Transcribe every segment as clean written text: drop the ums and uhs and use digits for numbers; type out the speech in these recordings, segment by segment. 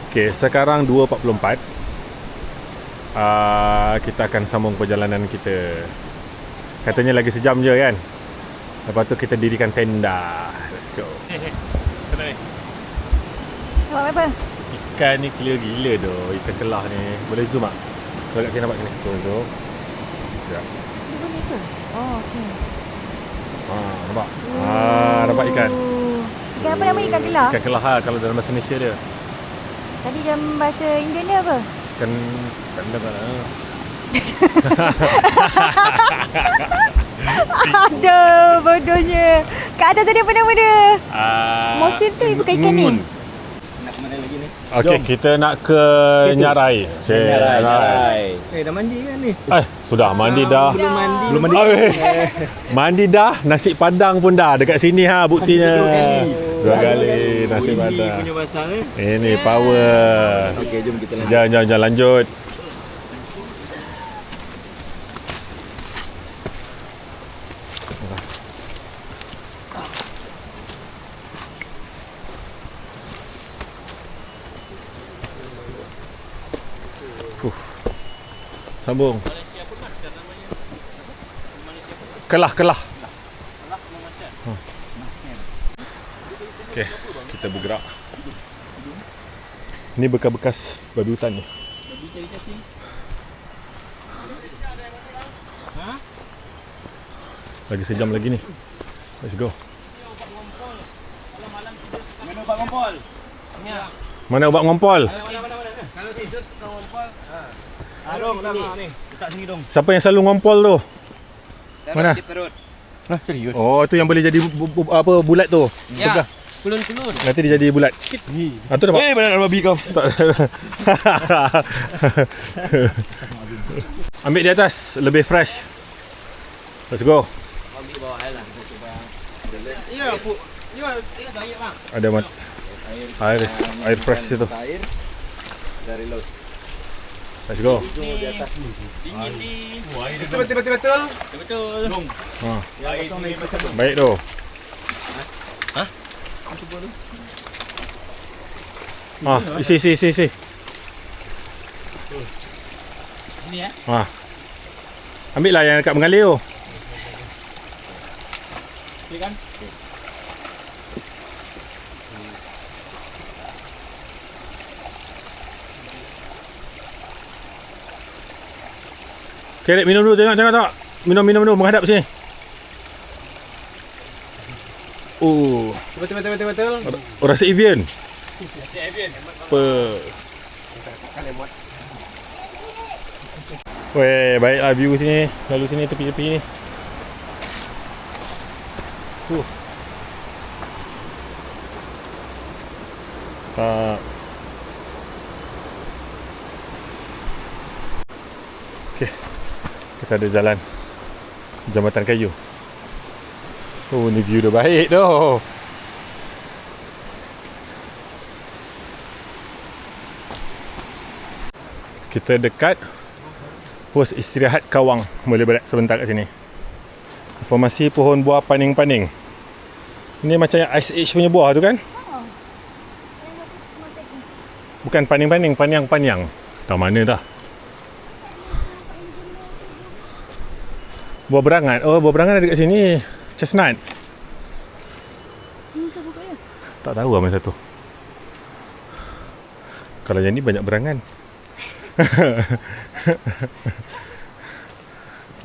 Okay, sekarang 2.44. Kita akan sambung perjalanan kita. Katanya lagi sejam je kan. Lepas tu kita dirikan tenda. Let's go. Buat apa? Ikan ni clear gila doh. Ikan kelah ni. Boleh zoom tak? Kalau kat sini nampak sini. Zoom. Ya. Dia boleh ke? Oh, okey. Nampak? Nampak ikan. Ikan apa nama ikan kelah? Ikan kelah kalau dalam bahasa Malaysia dia. Tadi dalam bahasa Indian dia apa? Ikan kandang lah. Aduh, bodohnya. Kat atas tadi apa nama dia? Mosin tu bukan ikan ni. Nak ke mana lagi ni? Okey, kita nak ke Nyarai. Nyarai. Dah mandi kan ni? Sudah mandi dah. Belum mandi. Mandi dah, nasi padang pun dah dekat sini buktinya. Dua kali nasi Ini padang. punya basah ni. Ini power. Okey, jom kita lanjut. Jangan lanjut. Sambung. Kelah. Okey, kita bergerak. Ini bekas-bekas babi hutan ni. Lagi sejam lagi ni. Let's go. Mana ubat ngompol? Mana ubat ngompol? Kalau tidur tukang ngompol. Dong, ni. Letak sini dong. Siapa yang selalu ngompol tu? Mana? Di perut. Serius? Oh, tu yang boleh jadi bulat tu. Ya. Kulun. Nanti dia jadi bulat. Tu dapat. Mana nak babi kau? Ambil di atas, lebih fresh. Let's go. Ambil bawah lah. Ya, bu. Ya, air bang. Ada air fresh situ. Air dari laut. Let's go. Di atas ni. Dingin ni. Betul. Betul. Dong. Air sini macam tu. Baik tu. Isi. Ini ya. Ambil lah yang dekat mengalir tu. Okey kan? Okay, Dek, minum dulu, tengok tak. Minum dulu, menghadap sini. Betul. Rasa Evian. Nasi Evian. Apa? Weh, baiklah view sini. Lalu sini tepi-tepi ni. Tak. Okey. Kita ada jalan jambatan kayu. Ni view dah baik tu. Kita dekat pos istirahat Kawang. Boleh berat sebentar kat sini. Formasi pohon buah paning-paning. Ini macam Ice Age punya buah tu kan? Bukan paning-paning, panyang-panyang. Tahu mana dah. Buah berangan. Oh, buah berangan ada dekat sini. Chestnut. Tak tahu lah masa tu. Kalau yang ni banyak berangan.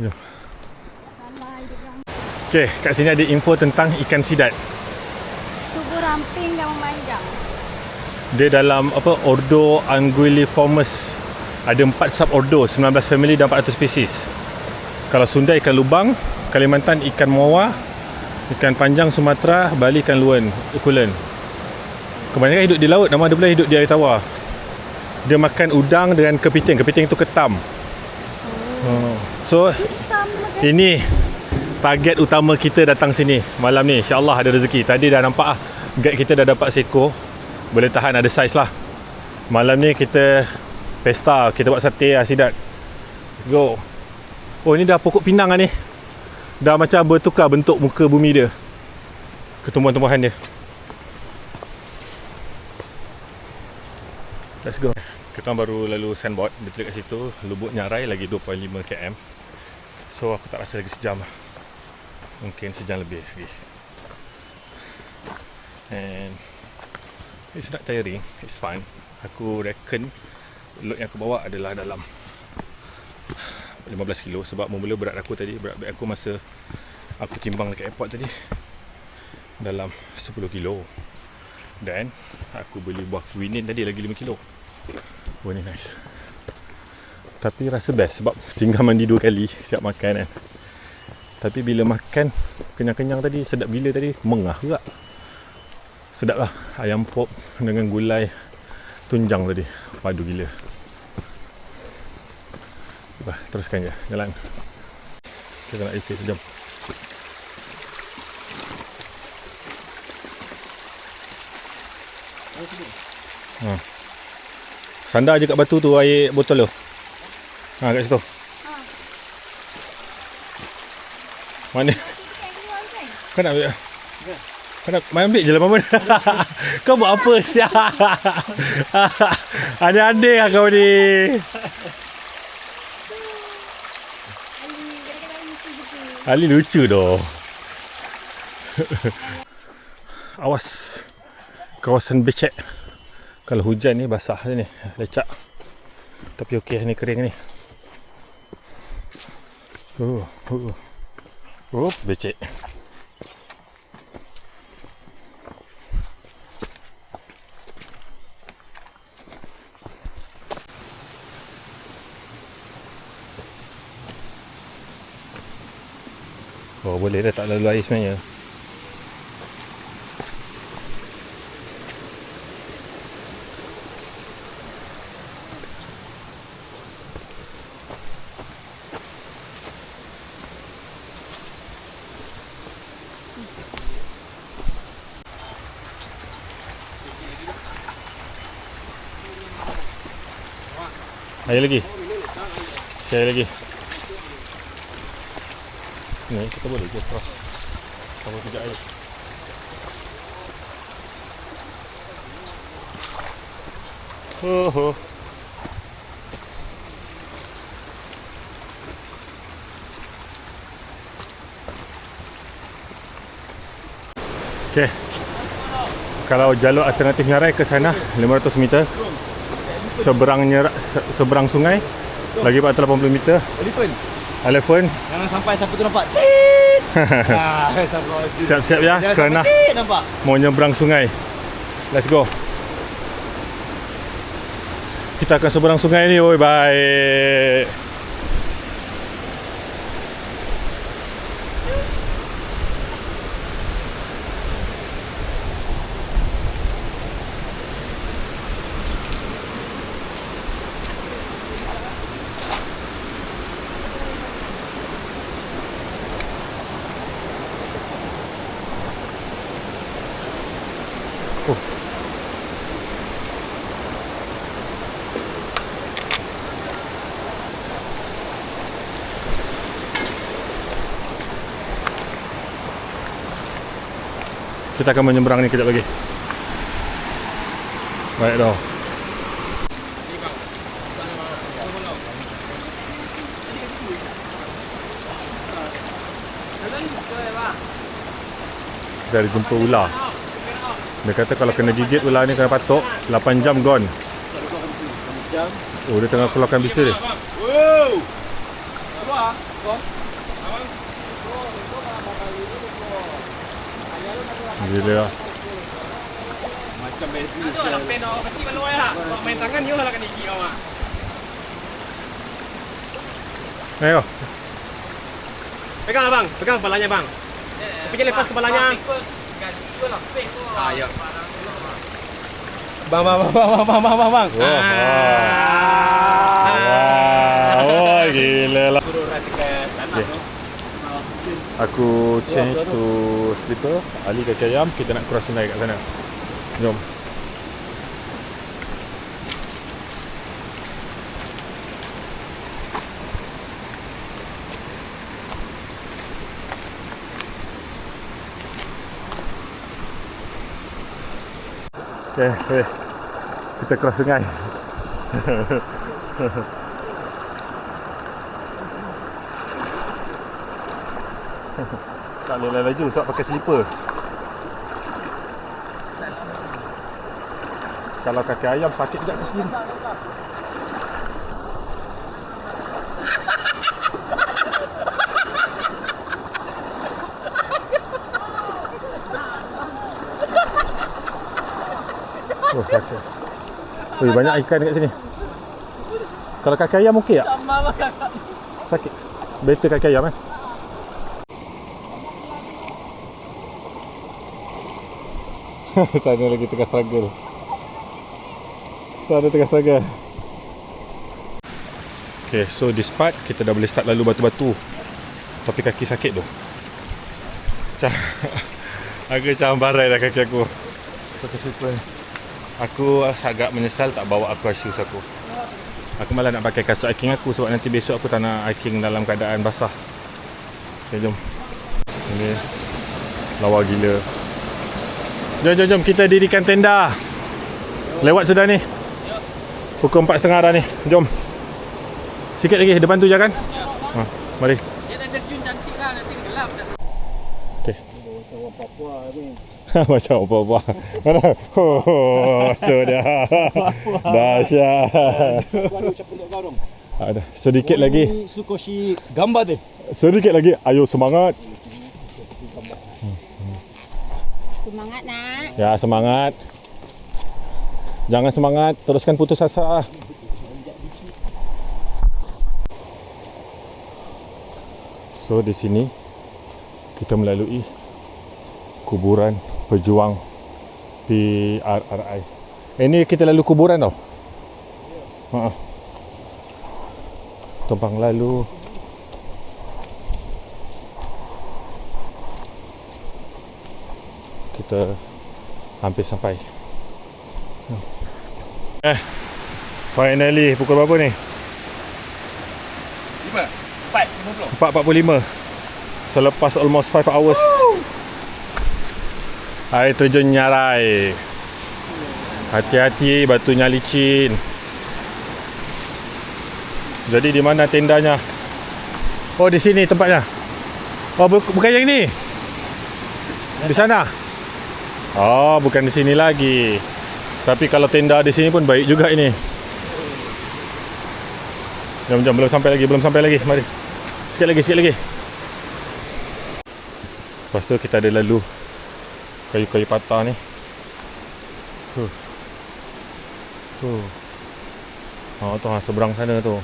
Jom. Okay, kat sini ada info tentang ikan sidat. Tubuh ramping dan memanjang. Dia dalam ordo Anguilliformes. Ada 4 subordo, 19 family dan 400 spesies. Kalau Sunda ikan lubang, Kalimantan ikan moa, ikan panjang Sumatera, Bali ikan ukulen. Kebanyakan hidup di laut, nama dia pula hidup di air tawar. Dia makan udang dengan kepiting. Kepiting tu ketam. So ini target utama kita datang sini malam ni. InsyaAllah ada rezeki. Tadi dah nampak guide kita dah dapat seekor. Boleh tahan, ada saiz lah. Malam ni kita pesta, kita buat sate sidat. Let's go. Oh, ni dah pokok pinang lah ni. Dah macam bertukar bentuk muka bumi dia. Ketumbuhan-tumbuhan dia. Let's go. Kita baru lalu sandboard, betul kat situ. Lubuk Nyarai lagi 2.5 km. So aku tak rasa lagi sejam. Mungkin sejam lebih lagi. And it's not tiring, it's fun. Aku reckon load yang aku bawa adalah dalam 15 kilo. Sebab mula berat aku tadi, berat beg aku masa aku timbang dekat airport tadi dalam 10 kilo. Dan aku beli buah quinine tadi lagi 5 kilo. Oh, ni nice. Tapi rasa best sebab tinggal mandi 2 kali, siap makan kan. Tapi bila makan kenyang-kenyang tadi, sedap gila tadi, mengah juga. Sedap lah, ayam pop dengan gulai tunjang tadi, padu gila. Bah, teruskan je, jalan. Kita nak ikut sejam. Sandar je kat batu tu air botol tu. Kat situ. Mana? Kau nak ambil? Kau nak main ambil je lah Mamun. Kau buat apa siap? Adik-adik lah kau ni. Ali lucu doh. Awas. Kawasan becek. Kalau hujan ni basah ni, lecak. Tapi okey ni kering ni. Becek. Oh, boleh dah tak lalu air sebenarnya. Air lagi. Saya lagi. Ni kita boleh je cross. Sama juga air. Oh. Okey. Kalau jalur alternatif Nyarai ke sana 500 meter. Seberang sungai lagi 480 meter. Elephant. Jangan sampai siapa tu nampak. Siap-siap ya kerana mau nyebrang sungai. Let's go. Kita akan seberang sungai ni. Oi, baik. Kita akan menyeberang ni kejap lagi. Baik dah. Dari jumpa ular. Dia kata kalau kena gigit ular ni kena patok 8 jam gone. Oh, dia tengah keluarkan bisa dia. Gila lah. Macam main tu. Aduh, pen awak pasti malu ya. Main tangan je lah kan gigi awak. Ayo. Pegang abang, pegang kepalanya bang. Tapi jangan lepas kepalanya. Ya. Bang. Wah, gila lah. Okay. Aku change to slipper. Ali kaki ayam. Kita nak cross sungai kat sana. Jom. Okay. Kita cross sungai. Tak boleh laju sebab pakai slipper. Kalau kaki ayam sakit sekejap kaki ni. Oh, sakit. Oi, banyak ikan dekat sini. Kalau kaki ayam okey tak? Sakit. Better kaki ayam kan? Sana lagi tengah struggle. Sana tengah struggle. Okay, so this part kita dah boleh start lalu batu-batu. Tapi kaki sakit tu. Macam aku macam barai dah kaki aku. Pakai slipper. Aku agak menyesal tak bawa aqua shoes aku. Aku malah nak pakai kasut hiking aku sebab nanti besok aku tak nak hiking dalam keadaan basah. Okay, jom. Ini lawa gila. Jom kita dirikan tenda. Lewat sudah ni. Pukul 4.30 dah ni. Jom. Sikit lagi depan tu je kan? Ha, mari. Dia dah terjun cantik lah, nanti gelap dah. Okey. Macam apa-apa. Mana? Oh, tu dia. Dahsyat. Ada sedikit lagi. Sukoshi gambar deh. Sedikit lagi. Ayo semangat. Semangat nak. Ya, semangat. Jangan semangat, teruskan putus asa. So di sini kita melalui kuburan pejuang PRRI. Ini kita lalu kuburan tau. Tumpang lalu. Kita hampir sampai. Finally pukul berapa ni? 4.45. Selepas almost 5 hours. Air terjun Nyarai. Hati-hati, batunya licin. Jadi di mana tendanya? Oh, di sini tempatnya. Oh, bukan yang ni. Di sana. Oh, bukan di sini lagi. Tapi kalau tenda di sini pun baik juga ini. Jom, belum sampai lagi. Mari. Sikit lagi. Lepas tu kita ada lalu kayu-kayu patah ni. Oh, tu seberang sana tu.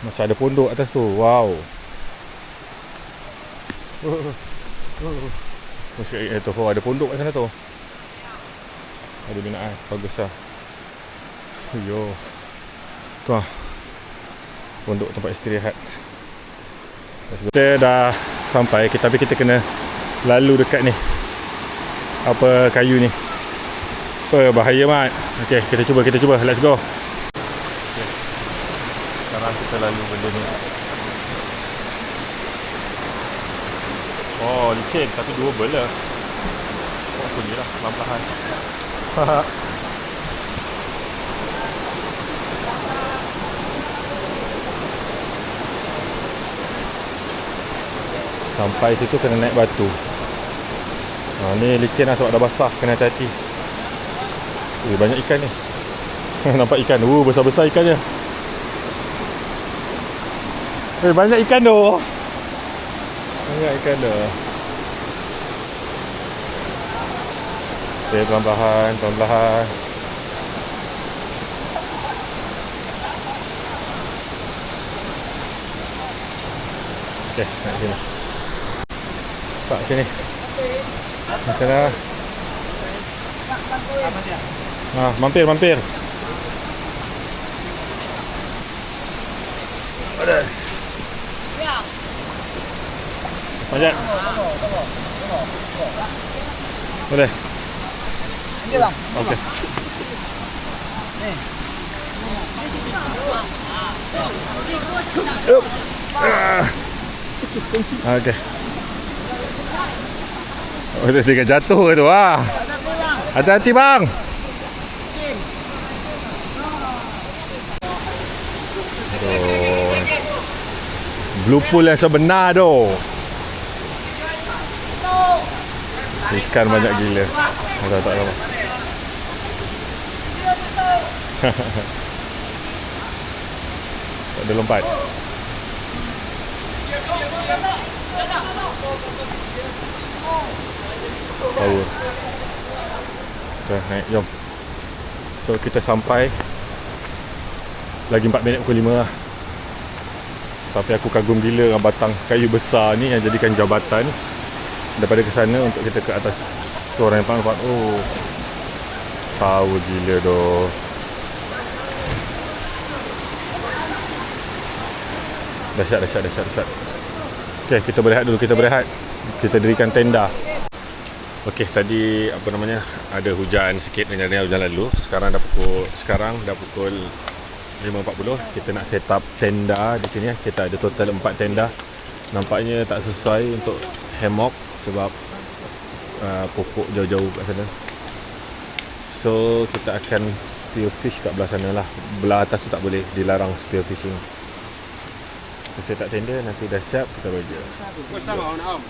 Macam ada pondok atas tu. Wow. Tu ada pondok kat sana tu. Ada binaan. Bagus lah. Yo. Tu lah. Pondok tempat istirahat. Kita dah sampai. Tapi kita kena lalu dekat ni. Apa kayu ni. Bahaya mat. Okay, kita cuba. Let's go. Okay. Sekarang kita lalu benda ni. Oh, licin. Tapi double lah. Oh, bunyi lah. Pelan-pelan. Sampai situ kena naik batu. Ni licin lah sebab dah basah. Kena hati-hati. Banyak ikan ni. Nampak ikan. Besar-besar ikannya. Banyak ikan tu. Banyak ikan tu. Okay, pelan-pelan. Okay, naik sini. Tak, sini. Macam mana? Mampir. Ada. Ya. Macam. Boleh. Ini bang. Okey. Okey. Oh, dia jatuh ke tu ah. Hati-hati bang. Blue pool yang sebenar tu. Ikan banyak gila. Tak tahu apa. Tak ada lompat. Power. Okay, naik, jom. So kita sampai. Lagi 4 minit pukul 5 lah. Tapi aku kagum gila dengan batang kayu besar ni yang jadikan jabatan daripada ke sana untuk kita ke atas. Tu orang yang nampak, oh, power gila doh. Dahsyat. Okay, kita berehat dulu, kita dirikan tenda. Okay, tadi apa namanya, ada hujan sikit dengan hujan lalu. Sekarang dah pukul 5.40. Kita nak set up tenda di sini. Kita ada total 4 tenda. Nampaknya tak sesuai untuk hammock sebab pokok jauh-jauh kat sana. So kita akan spearfish kat belah sana lah. Belah atas tu tak boleh, dilarang spearfishing. Kita set up tenda, nanti dah siap kita bagi. Kau sama orang Am.